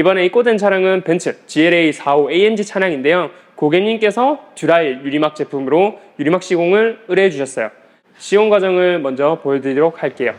이번에 입고된 차량은 벤츠 GLA 45 AMG 차량인데요. 고객님께서 듀라일 유리막 제품으로 유리막 시공을 의뢰해 주셨어요. 시공 과정을 먼저 보여드리도록 할게요.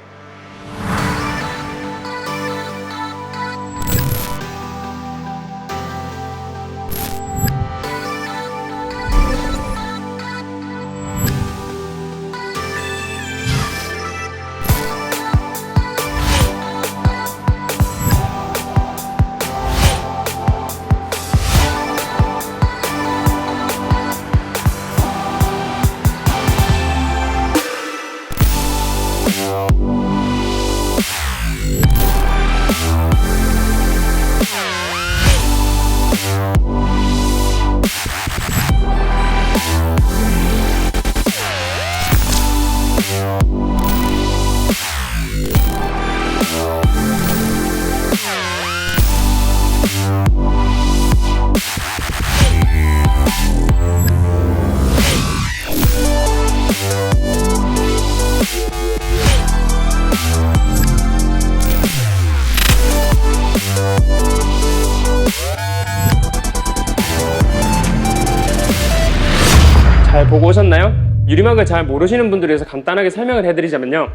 잘 보고 오셨나요? 유리막을 잘 모르시는 분들을 위해서 간단하게 설명을 해드리자면요,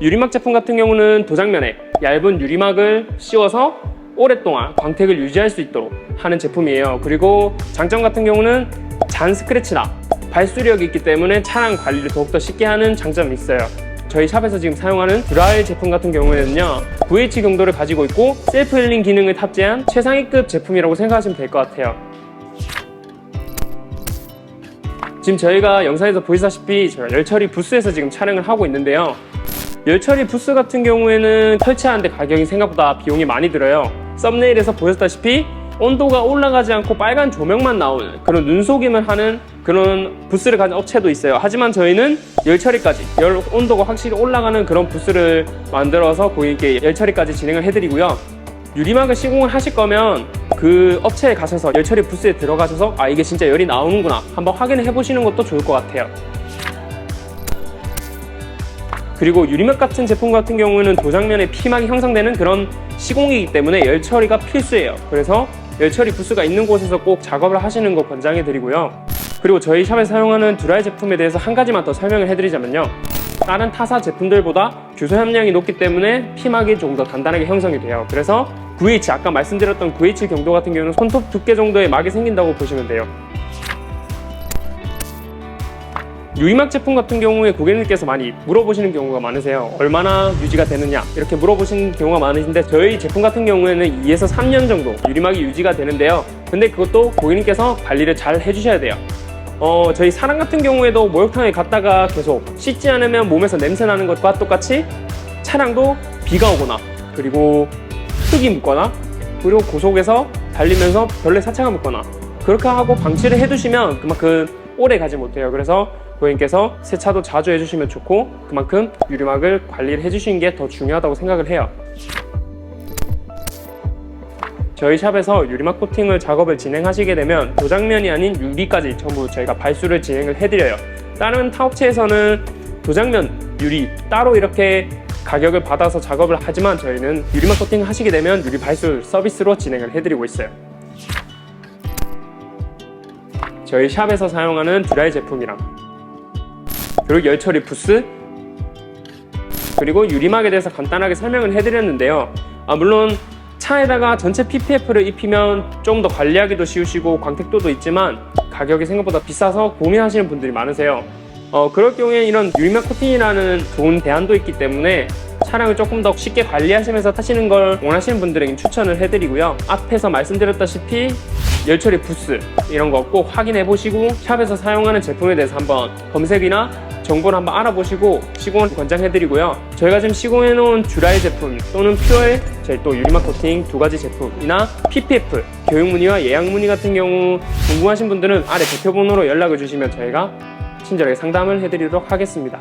유리막 제품 같은 경우는 도장면에 얇은 유리막을 씌워서 오랫동안 광택을 유지할 수 있도록 하는 제품이에요. 그리고 장점 같은 경우는 잔 스크래치나 발수력이 있기 때문에 차량 관리를 더욱더 쉽게 하는 장점이 있어요. 저희 샵에서 지금 사용하는 듀라일 제품 같은 경우에는요, VH 경도를 가지고 있고 셀프 힐링 기능을 탑재한 최상위급 제품이라고 생각하시면 될 것 같아요. 지금 저희가 영상에서 보시다시피 저희가 열처리 부스에서 지금 촬영을 하고 있는데요, 열처리 부스 같은 경우에는 설치하는데 가격이 생각보다 비용이 많이 들어요. 썸네일에서 보셨다시피 온도가 올라가지 않고 빨간 조명만 나오는 그런 눈속임을 하는 그런 부스를 가진 업체도 있어요. 하지만 저희는 열처리까지, 열 온도가 확실히 올라가는 그런 부스를 만들어서 고객님께 열처리까지 진행을 해드리고요. 유리막을 시공을 하실 거면 그 업체에 가셔서 열처리 부스에 들어가셔서 이게 진짜 열이 나오는구나 한번 확인을 해보시는 것도 좋을 것 같아요. 그리고 유리막 같은 제품 같은 경우는 도장면에 피막이 형성되는 그런 시공이기 때문에 열처리가 필수예요. 그래서 열처리 부스가 있는 곳에서 꼭 작업을 하시는 거 권장해 드리고요. 그리고 저희 샵에서 사용하는 듀라일 제품에 대해서 한 가지만 더 설명을 해드리자면요, 다른 타사 제품들보다 규소 함량이 높기 때문에 피막이 조금 더 단단하게 형성이 돼요. 그래서 VH, 아까 말씀드렸던 VH 경도 같은 경우는 손톱 두께 정도의 막이 생긴다고 보시면 돼요. 유리막 제품 같은 경우에 고객님께서 많이 물어보시는 경우가 많으세요. 얼마나 유지가 되느냐 이렇게 물어보시는 경우가 많으신데, 저희 제품 같은 경우에는 2에서 3년 정도 유리막이 유지가 되는데요, 근데 그것도 고객님께서 관리를 잘 해주셔야 돼요. 저희 사람 같은 경우에도 목욕탕에 갔다가 계속 씻지 않으면 몸에서 냄새 나는 것과 똑같이 차량도 비가 오거나 그리고 흙이 묻거나 그리고 고속에서 달리면서 벌레 사체가 묻거나 그렇게 하고 방치를 해두시면 그만큼 오래 가지 못해요. 그래서 고객님께서 세차도 자주 해주시면 좋고, 그만큼 유리막을 관리를 해주시는 게 더 중요하다고 생각을 해요. 저희 샵에서 유리막 코팅을 작업을 진행하시게 되면 도장면이 아닌 유리까지 전부 저희가 발수를 진행을 해드려요. 다른 타업체에서는 도장면, 유리 따로 이렇게 가격을 받아서 작업을 하지만 저희는 유리막 코팅을 하시게 되면 유리 발수 서비스로 진행을 해드리고 있어요. 저희 샵에서 사용하는 듀라일 제품이랑 그리고 열처리 부스 그리고 유리막에 대해서 간단하게 설명을 해드렸는데요, 물론 차에다가 전체 PPF를 입히면 좀 더 관리하기도 쉬우시고 광택도도 있지만 가격이 생각보다 비싸서 고민하시는 분들이 많으세요. 그럴 경우에 이런 유리막 코팅이라는 좋은 대안도 있기 때문에 차량을 조금 더 쉽게 관리하시면서 타시는 걸 원하시는 분들에게 추천을 해드리고요. 앞에서 말씀드렸다시피 열처리 부스 이런 거 꼭 확인해 보시고 샵에서 사용하는 제품에 대해서 한번 검색이나 정보를 한번 알아보시고 시공을 권장해드리고요. 저희가 지금 시공해 놓은 듀라일 제품 또는 퓨어엘, 저희 또 유리막 코팅 두 가지 제품이나 PPF, 교육 문의와 예약 문의 같은 경우 궁금하신 분들은 아래 대표 번호로 연락을 주시면 저희가 친절하게 상담을 해드리도록 하겠습니다.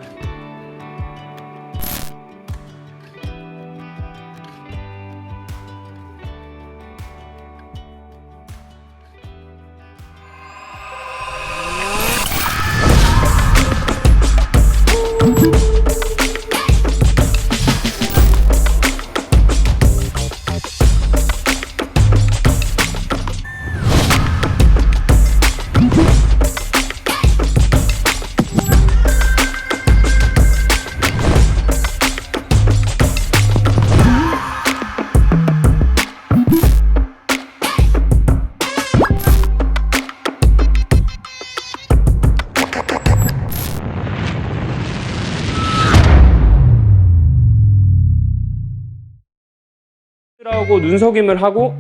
하고 눈속임을 하고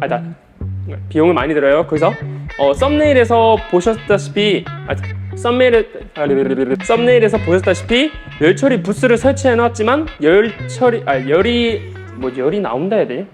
비용을 많이 들어요. 그래서 썸네일에서 보셨다시피 썸네일에서 보셨다시피 열 처리 부스를 설치해 놨지만 열이 나온다 해야 되냐?